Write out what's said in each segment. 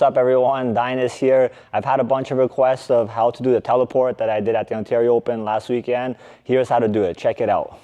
up everyone, Dynas here. I've had a bunch of requests of how to do the teleport that I did at the Ontario Open last weekend. Here's how to do it, check it out.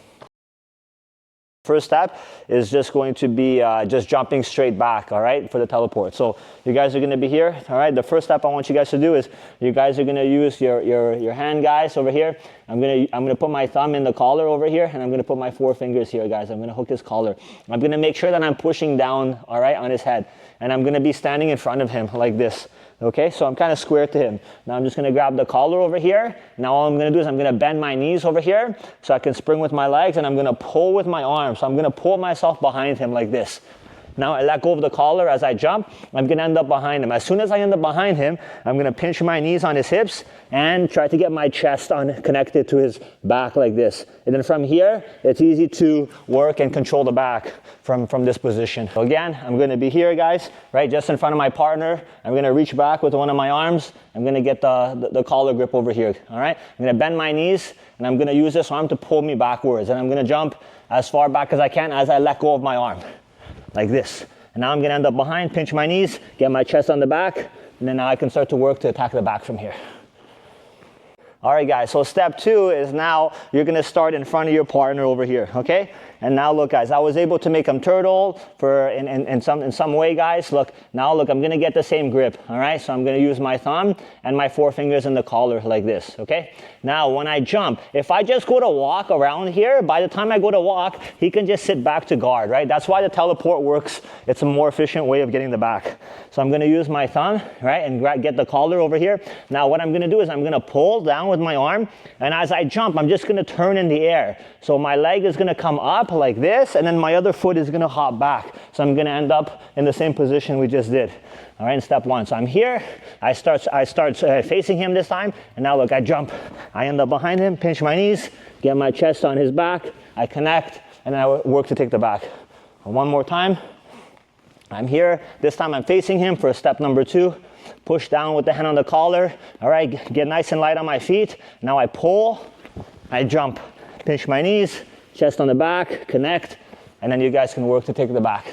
First step is just going to be just jumping straight back, all right, for the teleport. So you guys are going to be here, all right. The first step I want you guys to do is you guys are going to use your hand, guys, over here. I'm gonna put my thumb in the collar over here, and I'm going to put my 4 fingers here, guys. I'm going to hook his collar. I'm going to make sure that I'm pushing down, all right, on his head, and I'm going to be standing in front of him like this. Okay, so I'm kind of square to him. Now I'm just going to grab the collar over here. Now all I'm going to do is I'm going to bend my knees over here so I can spring with my legs, and I'm going to pull with my arms. So I'm going to pull myself behind him like this. Now I let go of the collar as I jump. I'm going to end up behind him. As soon as I end up behind him, I'm going to pinch my knees on his hips and try to get my chest connected to his back like this. And then from here, it's easy to work and control the back from this position. So again, I'm going to be here, guys, right, just in front of my partner. I'm going to reach back with one of my arms. I'm going to get the collar grip over here, all right? I'm going to bend my knees, and I'm going to use this arm to pull me backwards. And I'm going to jump as far back as I can as I let go of my arm, like this. And now I'm going to end up behind, pinch my knees, get my chest on the back, and then now I can start to work to attack the back from here. All right, guys, so step 2 is now you're going to start in front of your partner over here, okay? And now look, guys, I was able to make him turtle in some way, guys. Look, now look, I'm going to get the same grip, all right? So I'm going to use my thumb and my 4 fingers in the collar like this, okay? Now, when I jump, if I just go to walk around here, by the time I go to walk, he can just sit back to guard, right? That's why the teleport works. It's a more efficient way of getting the back. So I'm going to use my thumb, right, and get the collar over here. Now, what I'm going to do is I'm going to pull down with my arm, and as I jump, I'm just going to turn in the air. So my leg is going to come up like this, and then my other foot is going to hop back. So I'm going to end up in the same position we just did. All right, in step 1. So I'm here, I start facing him this time, and now look, I jump. I end up behind him, pinch my knees, get my chest on his back, I connect, and then I work to take the back. One more time. I'm here, this time I'm facing him for step number 2. Push down with the hand on the collar. All right, get nice and light on my feet. Now I pull, I jump, pinch my knees, chest on the back, connect, and then you guys can work to take the back.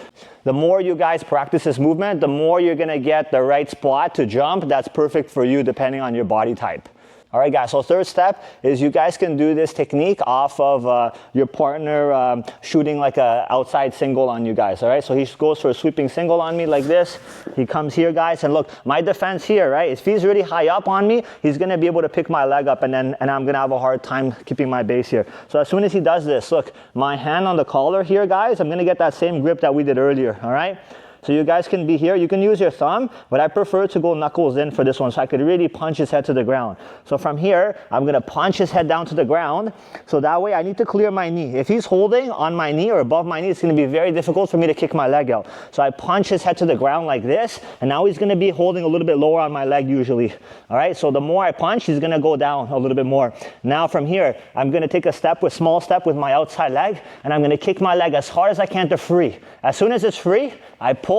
The more you guys practice this movement, the more you're gonna get the right spot to jump that's perfect for you depending on your body type. All right, guys, so third step is you guys can do this technique off of your partner shooting like a outside single on you guys, all right? So he goes for a sweeping single on me like this. He comes here, guys, and look, my defense here, right? If he's really high up on me, he's gonna be able to pick my leg up, and I'm gonna have a hard time keeping my base here. So as soon as he does this, look, my hand on the collar here, guys, I'm gonna get that same grip that we did earlier, all right? So you guys can be here. You can use your thumb, but I prefer to go knuckles in for this one so I could really punch his head to the ground. So from here, I'm going to punch his head down to the ground. So that way I need to clear my knee. If he's holding on my knee or above my knee, it's going to be very difficult for me to kick my leg out. So I punch his head to the ground like this, and now he's going to be holding a little bit lower on my leg usually. All right, so the more I punch, he's going to go down a little bit more. Now from here, I'm going to take a small step with my outside leg, and I'm going to kick my leg as hard as I can to free. As soon as it's free, I pull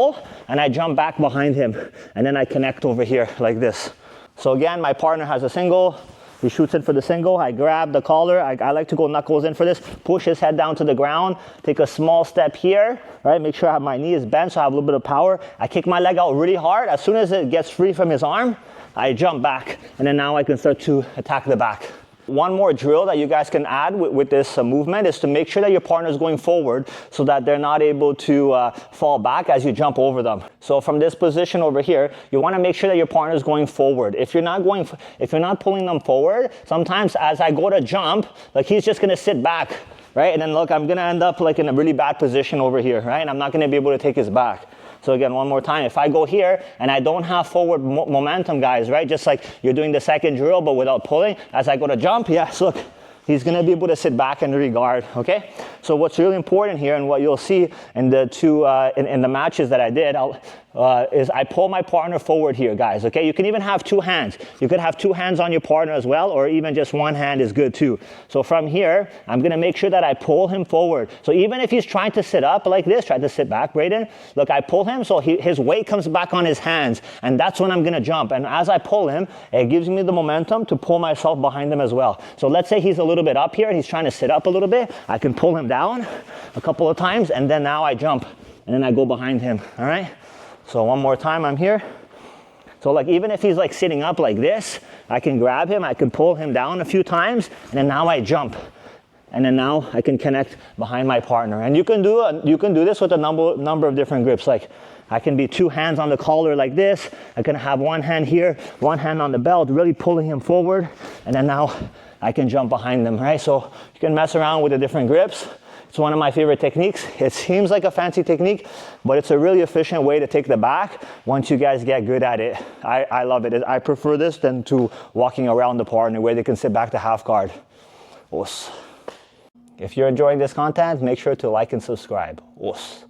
and I jump back behind him, and then I connect over here like this. So again, my partner has a single. He shoots in for the single. I grab the collar. I like to go knuckles in for this. Push his head down to the ground. Take a small step here, right? Make sure my knee is bent so I have a little bit of power. I kick my leg out really hard. As soon as it gets free from his arm, I jump back, and then now I can start to attack the back. One more drill that you guys can add with this movement is to make sure that your partner is going forward so that they're not able to fall back as you jump over them. So from this position over here, you want to make sure that your partner is going forward. If you're not pulling them forward, sometimes as I go to jump, like he's just going to sit back, right? And then look, I'm going to end up like in a really bad position over here, right? And I'm not going to be able to take his back. So again, one more time, if I go here and I don't have forward momentum, guys, right? Just like you're doing the second drill, but without pulling, as I go to jump, yes, look, he's gonna be able to sit back and regard, okay? So what's really important here, and what you'll see in the in the matches that I did, is I pull my partner forward here, guys, okay? You can even have 2 hands. You could have 2 hands on your partner as well, or even just 1 hand is good too. So from here, I'm gonna make sure that I pull him forward. So even if he's trying to sit up like this, try to sit back, Braden, look, I pull him so his weight comes back on his hands, and that's when I'm gonna jump. And as I pull him, it gives me the momentum to pull myself behind him as well. So let's say he's a little bit up here, and he's trying to sit up a little bit, I can pull him down a couple of times, and then now I jump, and then I go behind him, all right? So one more time, I'm here, So like even if he's like sitting up like this, I can grab him, I can pull him down a few times, and then now I jump. And then now I can connect behind my partner. And you can do this with a number of different grips. Like I can be 2 hands on the collar like this. I can have 1 hand here, 1 hand on the belt, really pulling him forward. And then now I can jump behind them, right? So you can mess around with the different grips. It's one of my favorite techniques. It seems like a fancy technique, but it's a really efficient way to take the back once you guys get good at it. I love it. I prefer this than to walking around the partner where they can sit back to half guard. Os. If you're enjoying this content, make sure to like and subscribe. Os.